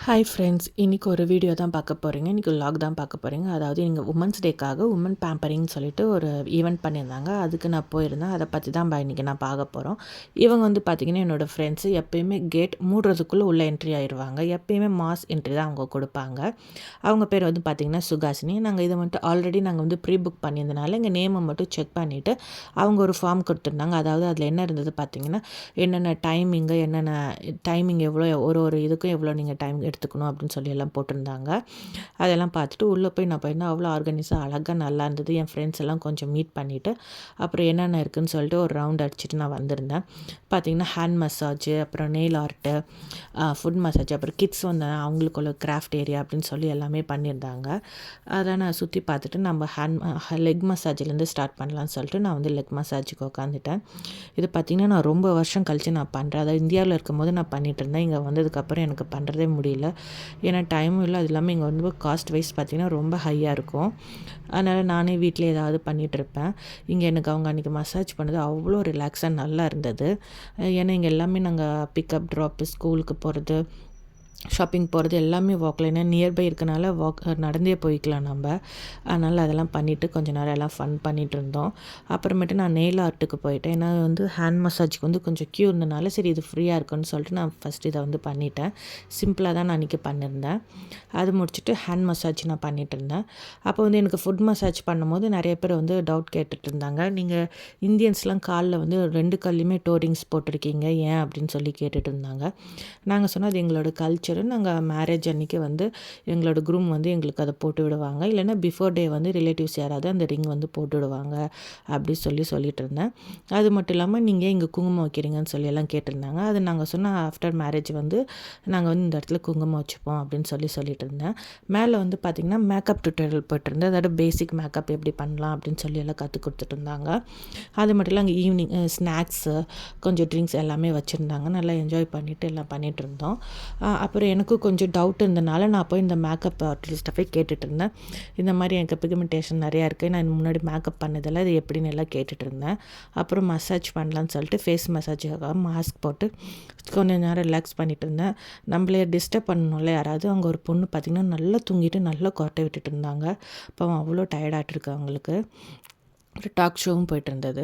Hi friends, இன்றைக்கி ஒரு video தான் பார்க்க போகிறீங்க. இன்றைக்கி விலாக் தான் பார்க்க போகிறீங்க. அதாவது நீங்கள் உமன்ஸ் டேக்காக உமன் பேம்பரிங்னு சொல்லிட்டு ஒரு ஈவெண்ட் பண்ணியிருந்தாங்க. அதுக்கு நான் போயிருந்தேன். அதை பற்றி தான் இன்றைக்கி நான் பார்க்க போகிறோம். இவங்க வந்து பார்த்திங்கன்னா என்னோடய ஃப்ரெண்ட்ஸு. எப்போயுமே கேட் மூடுறதுக்குள்ளே உள்ளே என்ட்ரி ஆயிடுவாங்க. எப்போயுமே மாஸ் என்ட்ரி தான் அவங்க கொடுப்பாங்க. அவங்க பேர் வந்து பார்த்திங்கன்னா சுகாசினி. நாங்கள் இதை மட்டும் ஆல்ரெடி நாங்கள் வந்து ப்ரீ புக் பண்ணியிருந்தனால எங்கள் நேமை மட்டும் செக் பண்ணிவிட்டு அவங்க ஒரு ஃபார்ம் கொடுத்துருந்தாங்க. அதாவது அதில் என்ன இருந்தது பார்த்திங்கன்னா, என்னென்ன டைமிங் எவ்வளோ, ஒரு இதுக்கும் எவ்வளோ நீங்கள் டைம் எடுத்துக்கணும் அப்படின்னு சொல்லி எல்லாம் போட்டிருந்தாங்க. அதெல்லாம் பார்த்துட்டு உள்ளே போய் நான் போயிருந்தேன். அவ்வளோ ஆர்கனைஸாக அழகாக நல்லா இருந்தது. என் ஃப்ரெண்ட்ஸ் எல்லாம் கொஞ்சம் மீட் பண்ணிவிட்டு அப்புறம் என்னென்ன இருக்குதுன்னு சொல்லிட்டு ஒரு ரவுண்ட் அடிச்சுட்டு நான் வந்திருந்தேன். பார்த்திங்கன்னா ஹேண்ட் மசாஜு, அப்புறம் நெயில் ஆர்ட்டு, ஃபுட் மசாஜ், அப்புறம் கிட்ஸ் வந்து அவங்களுக்குள்ள கிராஃப்ட் ஏரியா அப்படின்னு சொல்லி எல்லாமே பண்ணியிருந்தாங்க. அதெல்லாம் நான் சுற்றி பார்த்துட்டு நம்ம லெக் மசாஜ்லேருந்து ஸ்டார்ட் பண்ணலான்னு சொல்லிட்டு நான் வந்து லெக் மசாஜுக்கு உட்காந்துட்டேன். இது பார்த்திங்கன்னா நான் ரொம்ப வருஷம் கழித்து நான் பண்ணுறேன். அதாவது இந்தியாவில் இருக்கும்போது நான் பண்ணிகிட்டு இருந்தேன். இங்கே வந்ததுக்கப்புறம் எனக்கு பண்ணுறதே முடியல. ஏன்னா டைமும் இல்லை. அது இல்லாமல் இங்கே வந்து காஸ்ட் வைஸ் பார்த்திங்கன்னா ரொம்ப ஹையாக இருக்கும். அதனால் நானே வீட்டில் ஏதாவது பண்ணிகிட்ருப்பேன். இங்கே எனக்கு அவங்க அன்றைக்கி மசாஜ் பண்ணது அவ்வளோ ரிலாக்ஸாக நல்லா இருந்தது. ஏன்னா இங்கே எல்லாமே நாங்கள் பிக்கப் ட்ராப்பு, ஸ்கூலுக்கு போகிறது, ஷாப்பிங் போகிறது எல்லாமே வாக்கில். ஏன்னா நியர்பை இருக்கனால நடந்தே போய்க்கலாம் நம்ம. அதனால் அதெல்லாம் பண்ணிவிட்டு கொஞ்சம் நேரம் எல்லாம் ஃபன் பண்ணிகிட்டு இருந்தோம். அப்புறமேட்டு நான் நெயில் ஆர்ட்டுக்கு போயிட்டேன். ஏன்னா வந்து ஹேண்ட் மசாஜுக்கு வந்து கொஞ்சம் க்யூ இருந்தனால சரி இது ஃப்ரீயாக இருக்குன்னு சொல்லிட்டு நான் ஃபஸ்ட் இதை வந்து பண்ணிட்டேன். சிம்பிளாக தான் நான் அன்றைக்கி பண்ணியிருந்தேன். அது முடிச்சுட்டு ஹேண்ட் மசாஜ் நான் பண்ணிகிட்டு இருந்தேன். அப்போ வந்து எனக்கு ஃபுட் மசாஜ் பண்ணும்போது நிறைய பேர் வந்து டவுட் கேட்டுட்டு இருந்தாங்க. நீங்கள் இந்தியன்ஸ்லாம் காலில் வந்து 2 கால்லையுமே டோரிங்ஸ் போட்டிருக்கீங்க ஏன் அப்படின்னு சொல்லி கேட்டுட்டு இருந்தாங்க. நாங்கள் சொன்னோம் அது எங்களோட கல்ச்சர். நாங்கள் மேரேஜ் அன்றைக்கி வந்து எங்களோட குரூம் வந்து எங்களுக்கு அதை போட்டு விடுவாங்க. இல்லைன்னா பிஃபோர் டே வந்து ரிலேட்டிவ்ஸ் யாராவது அந்த ரிங் வந்து போட்டு விடுவாங்க அப்படி சொல்லிட்டு இருந்தேன். அது மட்டும் இல்லாமல் நீங்கள் இங்கே குங்குமம் வைக்கிறீங்கன்னு சொல்லி எல்லாம் கேட்டிருந்தாங்க. அது நாங்கள் சொன்னால் ஆஃப்டர் மேரேஜ் வந்து நாங்கள் வந்து இந்த இடத்துல குங்குமம் வச்சுப்போம் அப்படின்னு சொல்லிட்டு இருந்தேன். மேலே வந்து பார்த்திங்கன்னா மேக்கப் டுட்டோரியல் போய்ட்டுருந்தேன். அதோட பேசிக் மேக்கப் எப்படி பண்ணலாம் அப்படின்னு சொல்லி எல்லாம் கற்றுக் கொடுத்துட்டு இருந்தாங்க. அது மட்டும் இல்லை அங்கே ஈவினிங் ஸ்நாக்ஸு, கொஞ்சம் ட்ரிங்க்ஸ் எல்லாமே வச்சுருந்தாங்க. நல்லா என்ஜாய் பண்ணிவிட்டு எல்லாம் பண்ணிகிட்டு இருந்தோம். அப்புறம் எனக்கும் கொஞ்சம் டவுட் இருந்தனால நான் போய் இந்த மேக்கப் ஆர்டிஸ்ட்டை போய் கேட்டுட்டு இருந்தேன். இந்த மாதிரி எனக்கு பிக்மெண்டேஷன் நிறையா இருக்குது, நான் முன்னாடி மேக்கப் பண்ணதில்லை, இது எப்படின்னு எல்லாம் கேட்டுட்டு இருந்தேன். அப்புறம் மசாஜ் பண்ணலான்னு சொல்லிட்டு ஃபேஸ் மசாஜுக்காக மாஸ்க் போட்டு கொஞ்சம் நேரம் ரிலாக்ஸ் பண்ணிகிட்டு இருந்தேன். நம்மளே டிஸ்டர்ப் பண்ணணும்ல யாராவது. அங்கே ஒரு பொண்ணு பார்த்திங்கன்னா நல்லா தூங்கிட்டு நல்லா கொரட்டை விட்டுட்டு இருந்தாங்க. அப்போ அவ்வளோ டயர்டாகிட்டுருக்கு அவங்களுக்கு. ஒரு டாக் ஷோவும் போயிட்டு இருந்தது.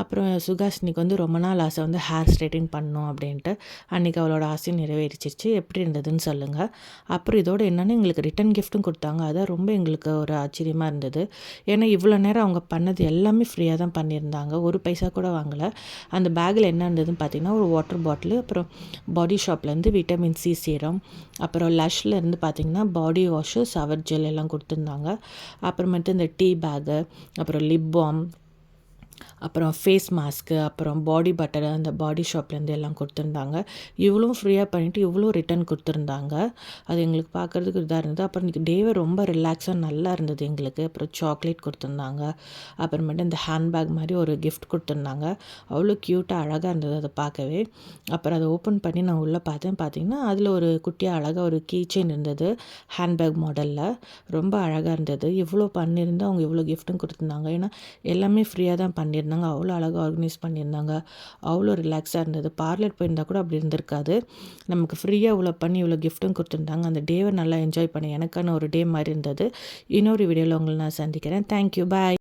அப்புறம் சுகாசினிக்கு வந்து ரொம்ப நாள் ஆசை வந்து ஹேர் ஸ்ட்ரைட்டிங் பண்ணணும் அப்படின்ட்டு. அன்றைக்கி அவளோட ஆசையும் நிறைவேறிச்சிருச்சு. எப்படி இருந்ததுன்னு சொல்லுங்கள். அப்புறம் இதோடு என்னென்னா எங்களுக்கு ரிட்டன் கிஃப்ட்டும் கொடுத்தாங்க. அதான் ரொம்ப எங்களுக்கு ஒரு ஆச்சரியமாக இருந்தது. ஏன்னா இவ்வளோ நேரம் அவங்க பண்ணது எல்லாமே ஃப்ரீயாக தான் பண்ணியிருந்தாங்க. ஒரு பைசா கூட வாங்கலை. அந்த பேக்கில் என்ன இருந்ததுன்னு பார்த்திங்கன்னா ஒரு வாட்டர் பாட்டிலு, அப்புறம் பாடி ஷாப்லேருந்து விட்டமின் சி சீரம், அப்புறம் லஷ்லேருந்து பார்த்திங்கன்னா பாடி வாஷு, ஷவர் ஜெல் எல்லாம் கொடுத்துருந்தாங்க. அப்புறமேட்டு இந்த டீ பேக்கு, அப்புறம் லிப் பாம், அப்புறம் ஃபேஸ் மாஸ்க்கு, அப்புறம் பாடி பட்டர் அந்த பாடி ஷாப்லேருந்து எல்லாம் கொடுத்துருந்தாங்க. இவ்வளோ ஃப்ரீயாக பண்ணிவிட்டு இவ்வளோ ரிட்டன் கொடுத்துருந்தாங்க. அது எங்களுக்கு பார்க்குறதுக்கு இதாக இருந்தது. அப்புறம் இன்றைக்கி டேவே ரொம்ப ரிலாக்ஸாக நல்லா இருந்தது எங்களுக்கு. அப்புறம் சாக்லேட் கொடுத்துருந்தாங்க. அப்புறமேட்டு இந்த ஹேண்ட்பேக் மாதிரி ஒரு கிஃப்ட் கொடுத்துருந்தாங்க. அவ்வளோ க்யூட்டாக அழகாக இருந்தது அதை பார்க்கவே. அப்புறம் அதை ஓப்பன் பண்ணி நான் உள்ளே பார்த்திங்கன்னா அதில் ஒரு குட்டியாக அழகாக ஒரு கீ செயின் இருந்தது, ஹேண்ட்பேக் மாடலில். ரொம்ப அழகாக இருந்தது. இவ்வளோ பண்ணியிருந்து அவங்க இவ்வளோ கிஃப்ட்டும் கொடுத்துருந்தாங்க. ஏன்னா எல்லாமே ஃப்ரீயாக தான் பண்ணியிருந்தாங்க. அவ்வளோ அழகாக ஆர்கனைஸ் பண்ணியிருந்தாங்க. அவ்வளோ ரிலாக்ஸாக இருந்தது. பார்லர் போயிருந்தால் கூட அப்படி இருந்திருக்காது. நமக்கு ஃப்ரீயாக இவ்வளோ பண்ணி இவ்வளோ கிஃப்ட்டும் கொடுத்துருந்தாங்க. அந்த டேவை நல்லா என்ஜாய் பண்ணேன். எனக்கான ஒரு டே மாதிரி இருந்தது. இன்னொரு வீடியோவில் உங்களை நான் சந்திக்கிறேன். தேங்க்யூ, பாய்.